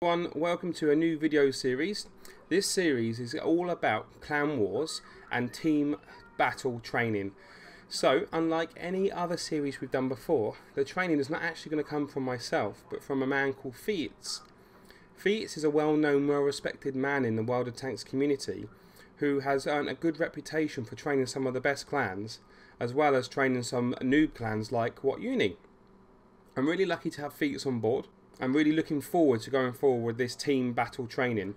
Everyone, welcome to a new video series. This series is all about clan wars and team battle training. So, unlike any other series we've done before, the training is not actually going to come from myself, but from a man called Fiets. Fiets is a well-known, well-respected man in the World of Tanks community who has earned a good reputation for training some of the best clans, as well as training some noob clans like WoT UNI. I'm really lucky to have Fiets on board. I'm really looking forward to going forward with this team battle training.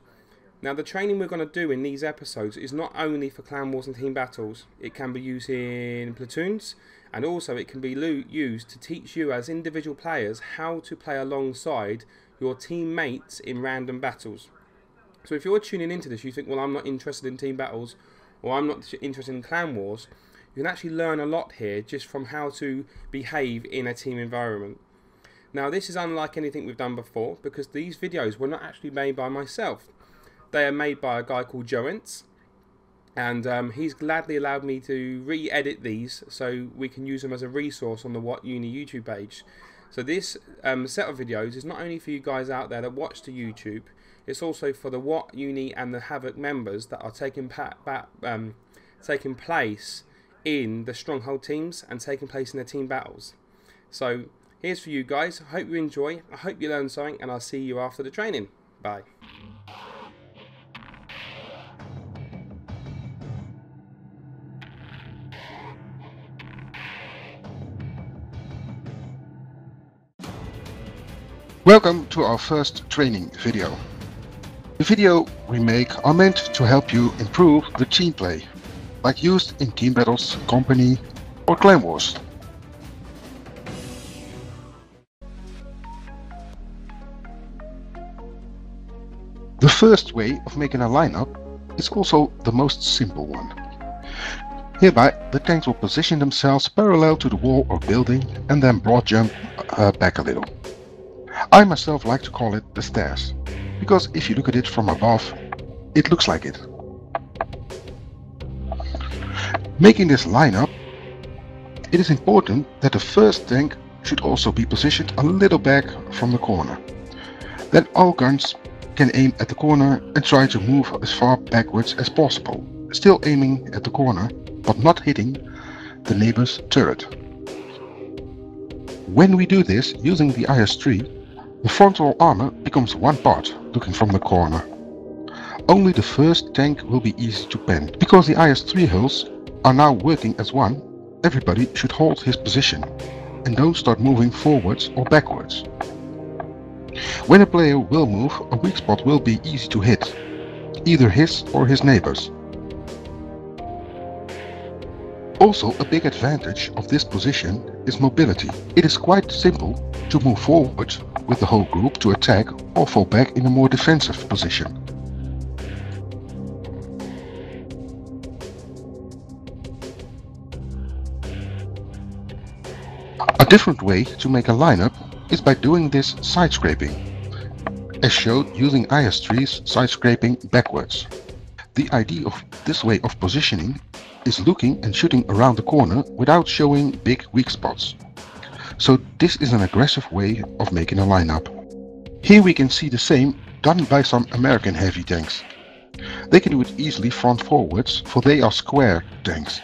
Now, the training we're going to do in these episodes is not only for clan wars and team battles. It can be used in platoons, and also it can be used to teach you as individual players how to play alongside your teammates in random battles. So if you're tuning into this, you think, well, I'm not interested in team battles, or I'm not interested in clan wars, you can actually learn a lot here just from how to behave in a team environment. Now, this is unlike anything we've done before, because these videos were not actually made by myself. They are made by a guy called WoT, and he's gladly allowed me to re-edit these so we can use them as a resource on the WoT UNI YouTube page. So this set of videos is not only for you guys out there that watch the YouTube, it's also for the WoT UNI and the Havoc members that are taking place in the Stronghold teams and taking place in the team battles. So here's for you guys. I hope you enjoy, I hope you learn something, and I'll see you after the training. Bye. Welcome to our first training video. The video we make are meant to help you improve the team play, like used in team battles, company or clan wars. The first way of making a lineup is also the most simple one. Hereby, the tanks will position themselves parallel to the wall or building and then broad jump back a little. I myself like to call it the stairs, because if you look at it from above, it looks like it. Making this lineup, it is important that the first tank should also be positioned a little back from the corner. Then all guns can aim at the corner and try to move as far backwards as possible, still aiming at the corner, but not hitting the neighbor's turret. When we do this using the IS-3, the frontal armor becomes one part, looking from the corner. Only the first tank will be easy to pen. Because the IS-3 hulls are now working as one, everybody should hold his position and don't start moving forwards or backwards. When a player will move, a weak spot will be easy to hit, either his or his neighbors. Also, a big advantage of this position is mobility. It is quite simple to move forward with the whole group to attack or fall back in a more defensive position. A different way to make a lineup is by doing this side scraping, as shown using IS-3's side scraping backwards. The idea of this way of positioning is looking and shooting around the corner without showing big weak spots. So this is an aggressive way of making a lineup. Here we can see the same done by some American heavy tanks. They can do it easily front forwards, for they are square tanks.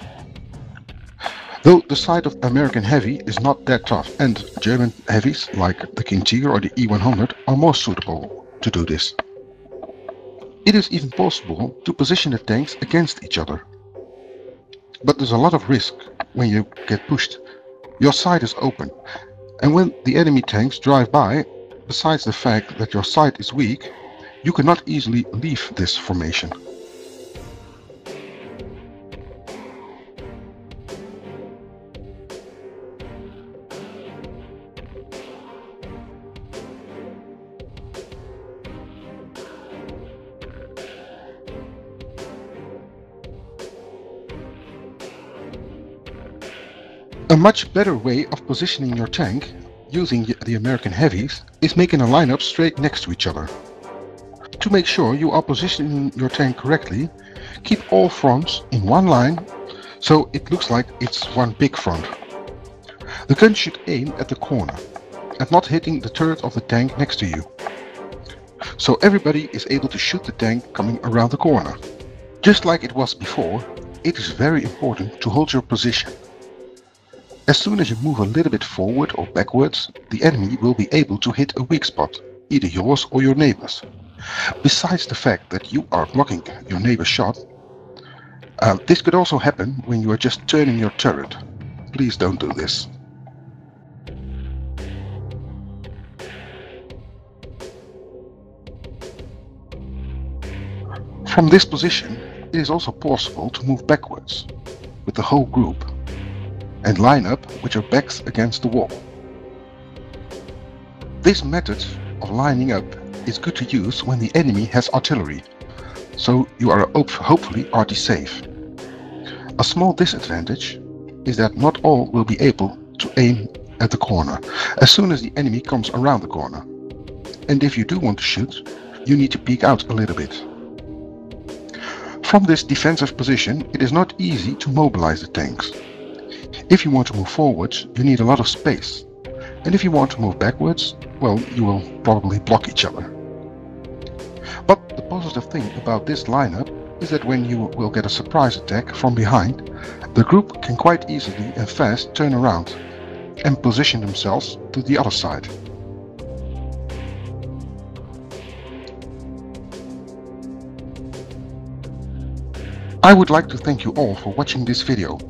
Though the side of American heavy is not that tough, and German heavies like the King Tiger or the E100 are more suitable to do this. It is even possible to position the tanks against each other. But there's a lot of risk when you get pushed. Your side is open, and when the enemy tanks drive by, besides the fact that your side is weak, you cannot easily leave this formation. A much better way of positioning your tank, using the American heavies, is making a lineup straight next to each other. To make sure you are positioning your tank correctly, keep all fronts in one line, so it looks like it's one big front. The gun should aim at the corner, and not hitting the turret of the tank next to you. so everybody is able to shoot the tank coming around the corner. Just like it was before, it is very important to hold your position. As soon as you move a little bit forward or backwards, the enemy will be able to hit a weak spot, either yours or your neighbor's. Besides the fact that you are blocking your neighbor's shot, this could also happen when you are just turning your turret. Please don't do this. From this position, it is also possible to move backwards with the whole group and line up with your backs against the wall. This method of lining up is good to use when the enemy has artillery, so you are hopefully RT safe. A small disadvantage is that not all will be able to aim at the corner as soon as the enemy comes around the corner. And if you do want to shoot, you need to peek out a little bit. From this defensive position, it is not easy to mobilize the tanks. If you want to move forwards, you need a lot of space. And if you want to move backwards, well, you will probably block each other. But the positive thing about this lineup is that when you will get a surprise attack from behind, the group can quite easily and fast turn around and position themselves to the other side. I would like to thank you all for watching this video.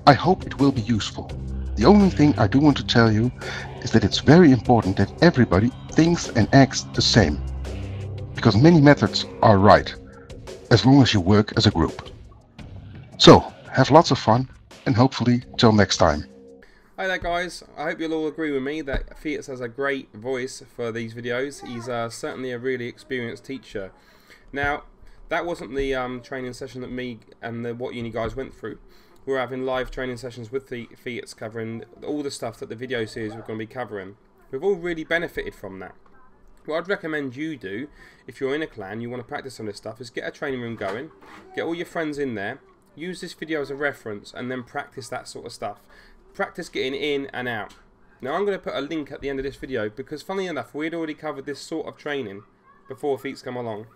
I hope it will be useful. The only thing I do want to tell you is that it's very important that everybody thinks and acts the same. Because many methods are right, as long as you work as a group. So, have lots of fun, and hopefully till next time. Hi there guys, I hope you'll all agree with me that Fiets has a great voice for these videos. He's certainly a really experienced teacher. Now, that wasn't the training session that me and the WoT Uni guys went through. We're having live training sessions with the Fiets covering all the stuff that the video series we're going to be covering. We've all really benefited from that. What I'd recommend you do, if you're in a clan, you want to practice some of this stuff, is get a training room going, get all your friends in there, use this video as a reference, and then practice that sort of stuff. Practice getting in and out. Now I'm going to put a link at the end of this video, because funnily enough, we'd already covered this sort of training before Fiets come along.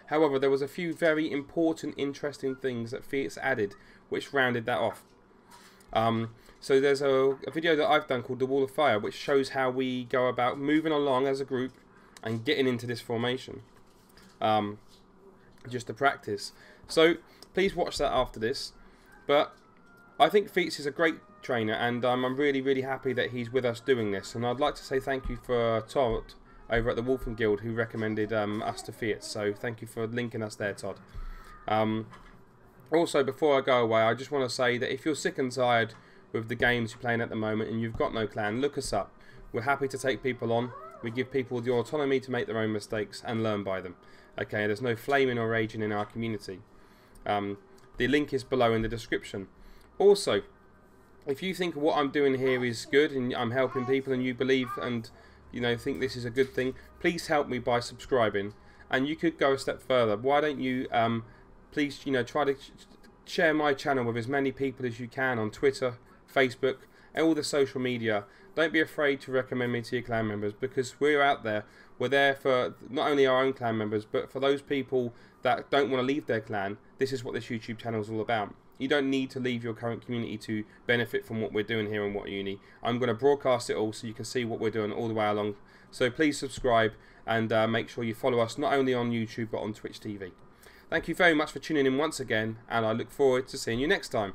However, there was a few very important, interesting things that Fiets added, which rounded that off. So there's a video that I've done called The Wall of Fire, which shows how we go about moving along as a group and getting into this formation. Just to practice. So please watch that after this. But I think Fiets is a great trainer, and I'm really, really happy that he's with us doing this. And I'd like to say thank you for Todd over at the Wolfen Guild, who recommended us to Fiets. So thank you for linking us there, Todd. Also, before I go away, I just want to say that if you're sick and tired with the games you're playing at the moment and you've got no clan, look us up. We're happy to take people on. We give people the autonomy to make their own mistakes and learn by them. Okay, there's no flaming or raging in our community. The link is below in the description. Also, if you think what I'm doing here is good and I'm helping people and you believe and think this is a good thing, please help me by subscribing. And you could go a step further. Why don't you please try to share my channel with as many people as you can on Twitter, Facebook, and all the social media. Don't be afraid to recommend me to your clan members, because we're out there. We're there for not only our own clan members, but for those people that don't want to leave their clan. This is what this YouTube channel is all about. You don't need to leave your current community to benefit from what we're doing here in WoT Uni. I'm going to broadcast it all so you can see what we're doing all the way along. So please subscribe and make sure you follow us not only on YouTube but on Twitch TV. Thank you very much for tuning in once again, and I look forward to seeing you next time.